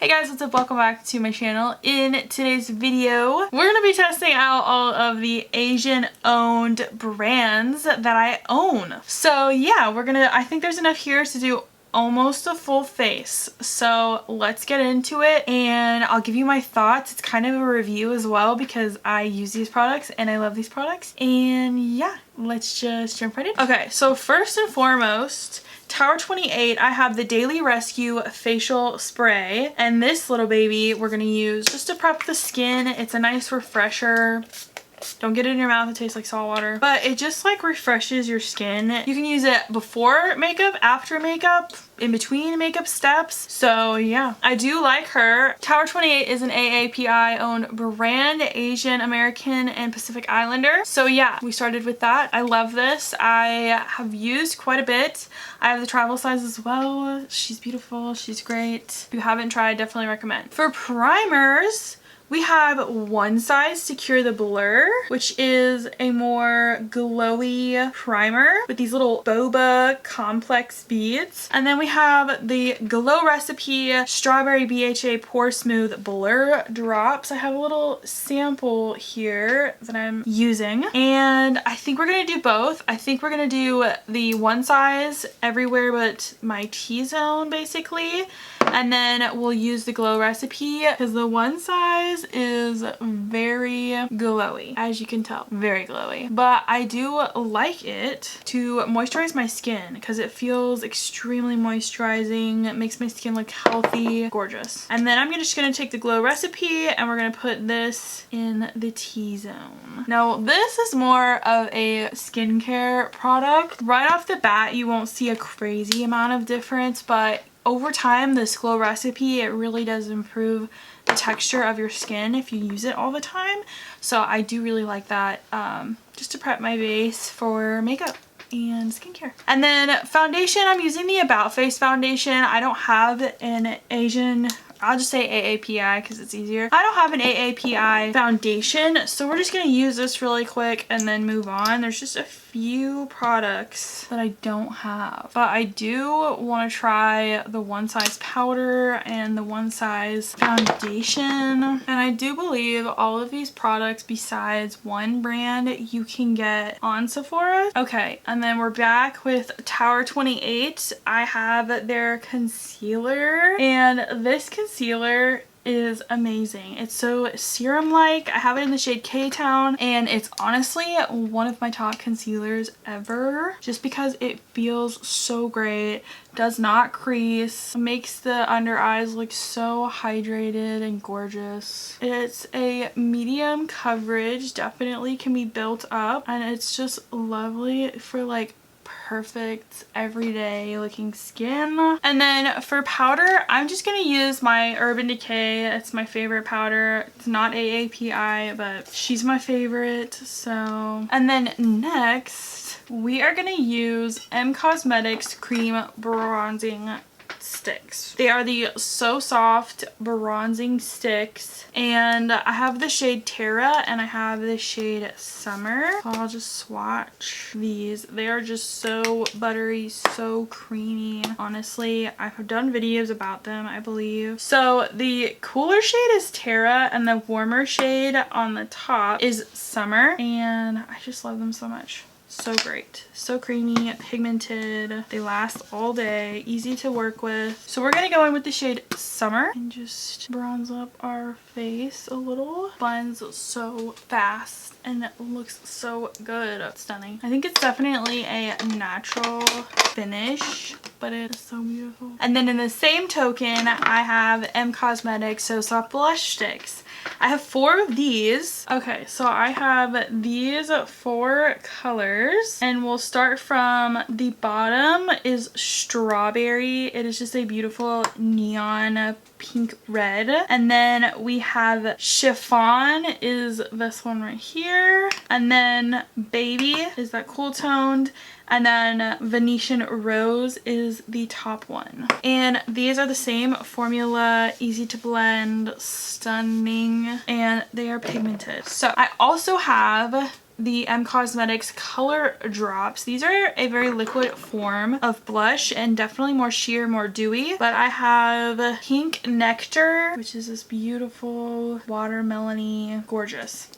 Hey guys, what's up? Welcome back to my channel. In today's video, we're going to be testing out all of the Asian owned brands that I own. So yeah, I think there's enough here to do almost a full face. So let's get into it and I'll give you my thoughts. It's kind of a review as well because I use these products and I love these products. And yeah, let's just jump right in. Okay, so first and foremost, Tower 28, I have the Daily Rescue Facial Spray, and this little baby we're gonna use just to prep the skin. It's a nice refresher. Don't get it in your mouth, it tastes like salt water. But it just like refreshes your skin. You can use it before makeup, after makeup, in between makeup steps. So yeah, I do like her. Tower 28 is an AAPI owned brand, Asian American and Pacific Islander. So yeah, we started with that. I love this. I have used quite a bit. I have the travel size as well. She's beautiful, she's great. If you haven't tried, definitely recommend. For primers, we have One Size to Cure the Blur, which is a more glowy primer with these little boba complex beads. And then we have the Glow Recipe Strawberry BHA Pore Smooth Blur Drops. I have a little sample here that I'm using. And I think we're gonna do both. I think we're gonna do the One Size everywhere but my T-zone basically. And then we'll use the Glow Recipe because the One Size is very glowy, as you can tell, very glowy. But I do like it to moisturize my skin because it feels extremely moisturizing. It makes my skin look healthy, gorgeous. And then I'm just gonna take the Glow Recipe and we're gonna put this in the T-zone. Now this is more of a skincare product. Right off the bat, you won't see a crazy amount of difference, but over time, this Glow Recipe, it really does improve the texture of your skin if you use it all the time. So I do really like that just to prep my base for makeup and skincare. And then foundation, I'm using the About Face foundation. I don't have an Asian, I'll just say AAPI because it's easier. I don't have an AAPI foundation, so we're just gonna use this really quick and then move on. There's just a few products that I don't have, but I do want to try the One Size powder and the One Size foundation. And I do believe all of these products besides one brand you can get on Sephora. Okay, and then we're back with Tower 28. I have their concealer, and this concealer is amazing. It's so serum-like. I have it in the shade K-Town, and it's honestly one of my top concealers ever just because it feels so great, does not crease, makes the under eyes look so hydrated and gorgeous. It's a medium coverage, definitely can be built up, and it's just lovely for like perfect everyday looking skin. And then for powder, I'm just gonna use my Urban Decay. It's my favorite powder. It's not AAPI, but she's my favorite. So, and then next we are gonna use Cosmetics Cream Bronzing Sticks. They are the So Soft bronzing sticks, and I have the shade Terra and I have the shade Summer. So I'll just swatch these. They are just so buttery, so creamy. Honestly, I've done videos about them, I believe. So the cooler shade is Terra and the warmer shade on the top is Summer, and I just love them so much. So great, so creamy, pigmented, they last all day, easy to work with. So we're gonna go in with the shade Summer and just bronze up our face a little. Blends so fast and it looks so good. Stunning. I think it's definitely a natural finish, but it's so beautiful. And then in the same token, I have Cosmetics So Soft Blush Sticks. I have 4 of these. Okay, so I have these 4 colors, and we'll start from the bottom is Strawberry. It is just a beautiful neon pink red. And then we have Chiffon is this one right here. And then Baby is that cool toned. And then Venetian Rose is the top one. And these are the same formula, easy to blend, stunning, and they are pigmented. So I also have the Cosmetics Color Drops. These are a very liquid form of blush and definitely more sheer, more dewy. But I have Pink Nectar, which is this beautiful watermelon-y, gorgeous.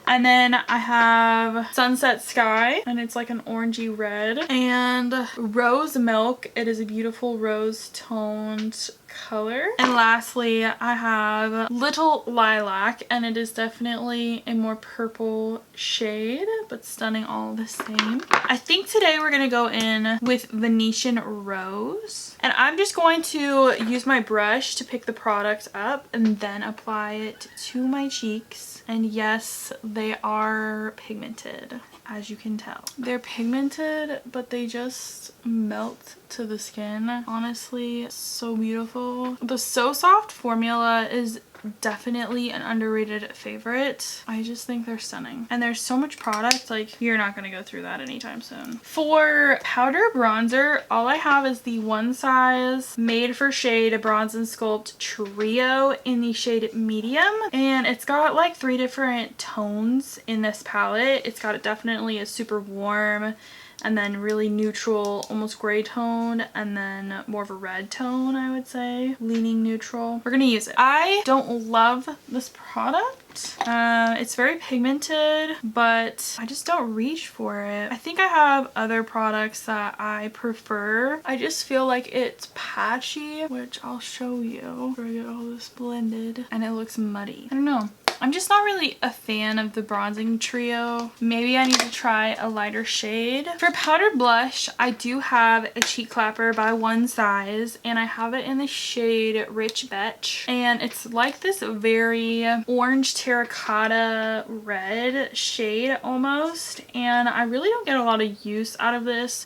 And then I have Sunset Sky, and it's like an orangey red. And Rose Milk, it is a beautiful rose toned color. And lastly, I have Little Lilac, and it is definitely a more purple shade, but stunning all the same. I think today we're gonna go in with Venetian Rose, and I'm just going to use my brush to pick the product up and then apply it to my cheeks. And yes, they are pigmented, as you can tell. They're pigmented, but they just melt to the skin. Honestly, so beautiful. The So Soft formula is definitely an underrated favorite. I just think they're stunning. And there's so much product, like you're not gonna go through that anytime soon. For powder bronzer, all I have is the One Size Made for Shade Bronze and Sculpt Trio in the shade medium. And it's got like 3 different tones in this palette. It's got definitely a super warm, and then really neutral, almost gray tone, and then more of a red tone, I would say. Leaning neutral. We're gonna use it. I don't love this product. It's very pigmented, but I just don't reach for it. I think I have other products that I prefer. I just feel like it's patchy, which I'll show you. Where I get all this blended, and it looks muddy. I don't know. I'm just not really a fan of the bronzing trio. Maybe I need to try a lighter shade. For powdered blush, I do have a Cheek Clapper by One Size, and I have it in the shade Rich Betch. And it's like this very orange terracotta red shade almost. And I really don't get a lot of use out of this,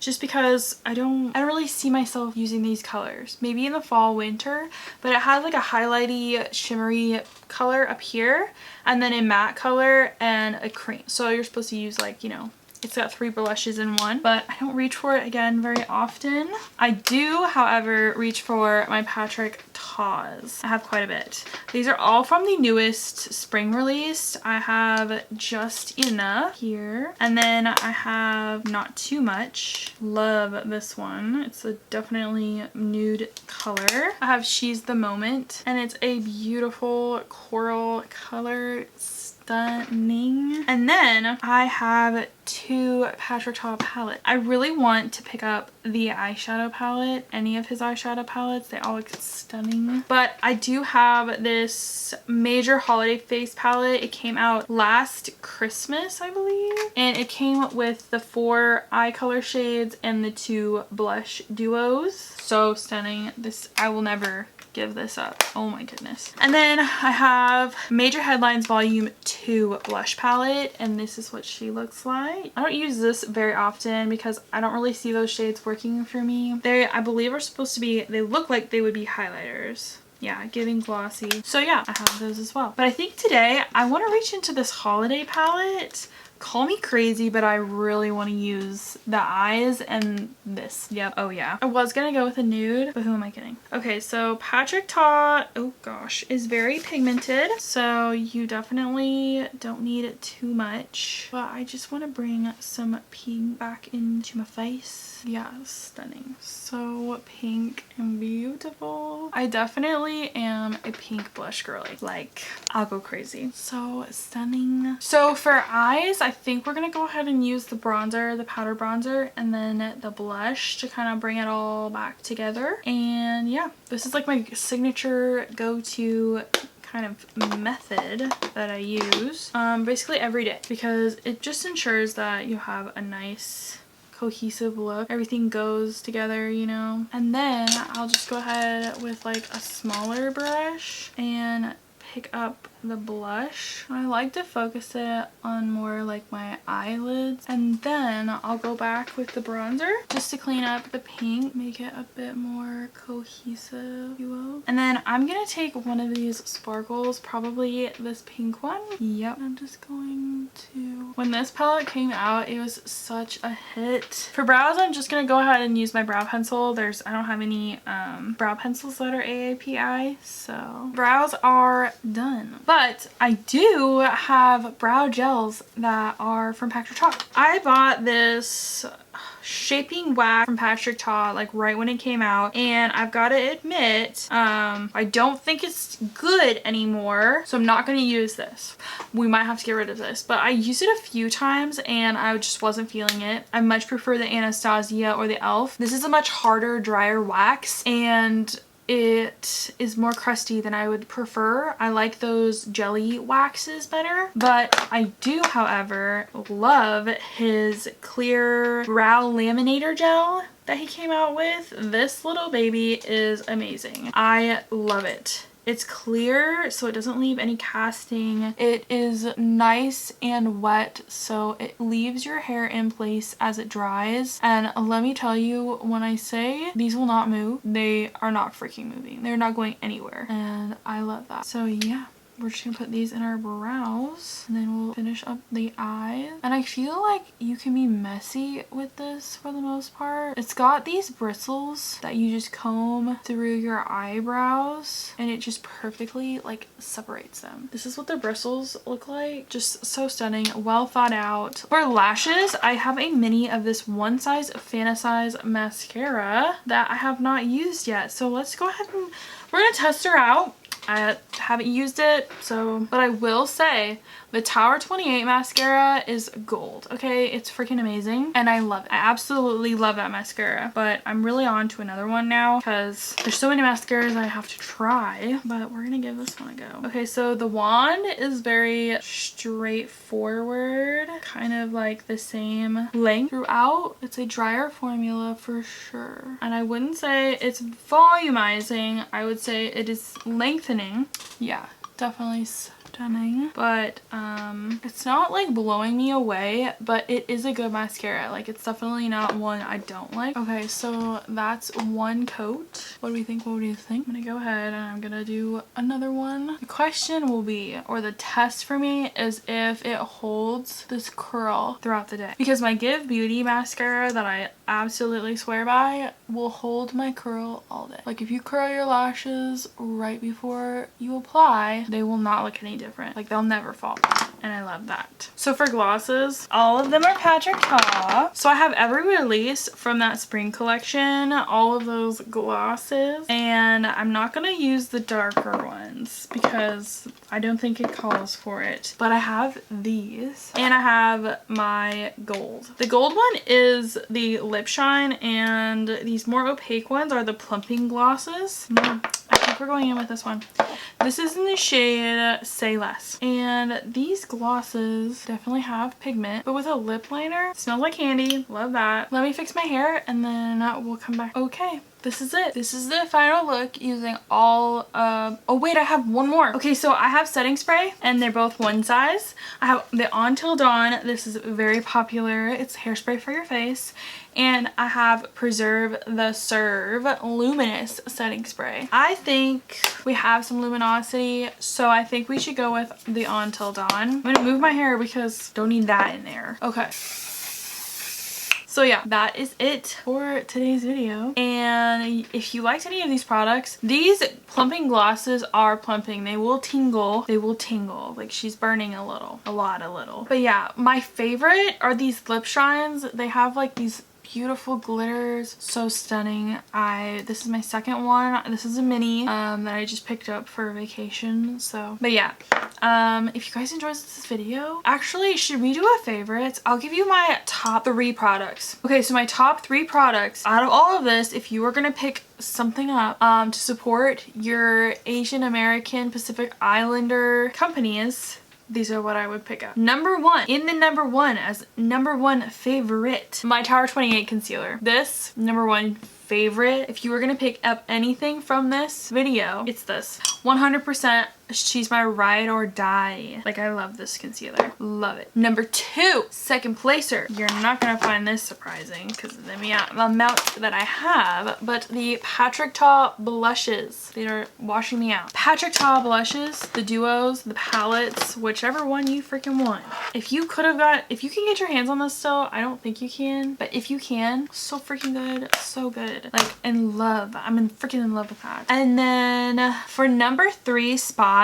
just because I don't really see myself using these colors. Maybe in the fall, winter, but it has like a highlighty, shimmery color up here, and then a matte color and a cream. So you're supposed to use, like, you know, it's got 3 blushes in one, but I don't reach for it again very often. I do, however, reach for my Patrick Ta's. I have quite a bit. These are all from the newest spring release. I have Just Enough here, and then I have Not Too Much. Love this one. It's a definitely nude color. I have She's the Moment, and it's a beautiful coral color. Stunning. And then I have 2 Patrick Ta palettes. I really want to pick up the eyeshadow palette, any of his eyeshadow palettes. They all look stunning. But I do have this Major Holiday Face palette. It came out last Christmas, I believe. And it came with the 4 eye color shades and the 2 blush duos. So stunning. This, I will never give this up. Oh my goodness. And then I have Major Headlines Volume 2 blush palette, and this is what she looks like. I don't use this very often because I don't really see those shades working for me. They, I believe, are supposed to be, they look like they would be highlighters. Yeah, giving glossy. So yeah, I have those as well. But I think today I want to reach into this holiday palette. Call me crazy, but I really want to use the eyes and this. Yep. Oh yeah. I was gonna go with a nude, but who am I kidding? Okay, so Patrick Ta, oh gosh, is very pigmented. So you definitely don't need it too much. But I just want to bring some pink back into my face. Yeah, stunning. So pink and beautiful. I definitely am a pink blush girly. Like, I'll go crazy. So stunning. So for eyes, I think we're gonna go ahead and use the bronzer, the powder bronzer, and then the blush to kind of bring it all back together. And yeah, this is like my signature go-to kind of method that I use basically every day, because it just ensures that you have a nice cohesive look. Everything goes together, you know. And then I'll just go ahead with like a smaller brush and pick up the blush. I like to focus it on more like my eyelids, and then I'll go back with the bronzer just to clean up the pink, make it a bit more cohesive, if you will. And then I'm gonna take one of these sparkles, probably this pink one. Yep. I'm just going to When this palette came out, it was such a hit. For brows, I'm just gonna go ahead and use my brow pencil. I don't have any brow pencils that are AAPI, so brows are done. But I do have brow gels that are from Patrick Ta. I bought this shaping wax from Patrick Ta like right when it came out, and I've got to admit I don't think it's good anymore, so I'm not going to use this. We might have to get rid of this, but I used it a few times and I just wasn't feeling it. I much prefer the Anastasia or the e.l.f. This is a much harder, drier wax, and it is more crusty than I would prefer. I like those jelly waxes better, but I do, however, love his clear brow laminator gel that he came out with. This little baby is amazing. I love it. It's clear, so it doesn't leave any casting. It is nice and wet, so it leaves your hair in place as it dries. And let me tell you, when I say these will not move, they are not freaking moving. They're not going anywhere, and I love that. So yeah. We're just gonna put these in our brows, and then we'll finish up the eyes. And I feel like you can be messy with this for the most part. It's got these bristles that you just comb through your eyebrows, and it just perfectly like separates them. This is what the bristles look like. Just so stunning, well thought out. For lashes, I have a mini of this One Size Fantasize mascara that I have not used yet. So let's go ahead and we're gonna test her out. I haven't used it, but I will say the Tower 28 mascara is gold, okay? It's freaking amazing, and I love it. I absolutely love that mascara, but I'm really on to another one now because there's so many mascaras I have to try, but we're gonna give this one a go. Okay, so the wand is very straightforward, kind of like the same length throughout. It's a drier formula for sure, and I wouldn't say it's volumizing. I would say it is lengthening. Yeah, definitely stunning, but it's not like blowing me away, but it is a good mascara. Like, it's definitely not one I don't like. Okay, so that's one coat. What do we think? What do you think? I'm gonna go ahead and I'm gonna do another one. The question will be, or the test for me, is if it holds this curl throughout the day, because my Give Beauty mascara that I absolutely swear by will hold my curl all day. Like, if you curl your lashes right before you apply, they will not look any different. Like, they'll never fall, and I love that. So for glosses, all of them are Patrick Ta. So I have every release from that spring collection, all of those glosses, and I'm not gonna use the darker ones because I don't think it calls for it, but I have these, and I have my gold. The gold one is the Lip Shine, and these more opaque ones are the plumping glosses. I think we're going in with this one. This is in the shade Say Less, and these glosses definitely have pigment, but with a lip liner. Smells like candy. Love that. Let me fix my hair and then we'll come back. Okay, this is it. This is the final look using all of... Oh wait, I have one more. Okay, so I have setting spray, and they're both one size. I have the Until Dawn. This is very popular. It's hairspray for your face. And I have Preserve the Serve Luminous Setting Spray. I think we have some luminosity, so I think we should go with the Until Dawn. I'm gonna move my hair because don't need that in there. Okay. So yeah, that is it for today's video. And if you liked any of these products, these plumping glosses are plumping. They will tingle. They will tingle. Like, she's burning a little. A little. But yeah, my favorite are these lip shines. They have like these beautiful glitters, so stunning. This is my second one. This is a mini that I just picked up for vacation. So, but yeah, if you guys enjoyed this video, actually, should we do a favorites? I'll give you my top 3 products. Okay, so my top 3 products out of all of this, if you were gonna pick something up to support your Asian American Pacific Islander companies, these are what I would pick up. Number 1, in the number 1 as number 1 favorite, my Tower 28 concealer. This, number 1 favorite. If you were gonna pick up anything from this video, it's this. 100%. She's my ride or die. Like, I love this concealer. Love it. Number 2, second placer. You're not gonna find this surprising because of the amount that I have, but the Patrick Ta blushes. They are washing me out. Patrick Ta blushes, the duos, the palettes, whichever one you freaking want. If you can get your hands on this still, I don't think you can, but if you can, so freaking good. So good. Like, in love. I'm freaking in love with that. And then for number 3 spot,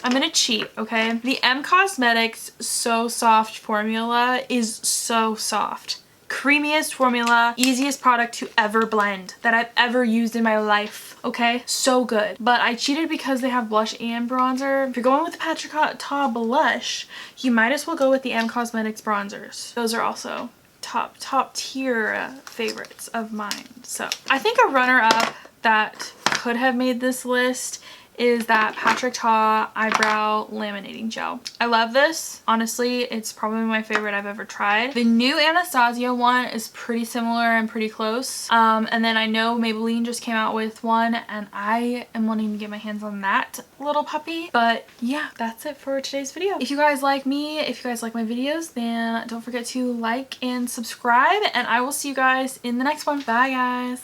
I'm gonna cheat, okay? The M Cosmetics So Soft formula is so soft. Creamiest formula, easiest product to ever blend that I've ever used in my life, okay? So good. But I cheated because they have blush and bronzer. If you're going with the Patrick Ta blush, you might as well go with the M Cosmetics bronzers. Those are also top tier favorites of mine. So I think a runner-up that could have made this list is that Patrick Ta eyebrow laminating gel. I love this. Honestly, it's probably my favorite I've ever tried. The new Anastasia one is pretty similar and pretty close. And then I know Maybelline just came out with one and I am wanting to get my hands on that little puppy. But yeah, that's it for today's video. If you guys like me, if you guys like my videos, then don't forget to like and subscribe, and I will see you guys in the next one. Bye guys.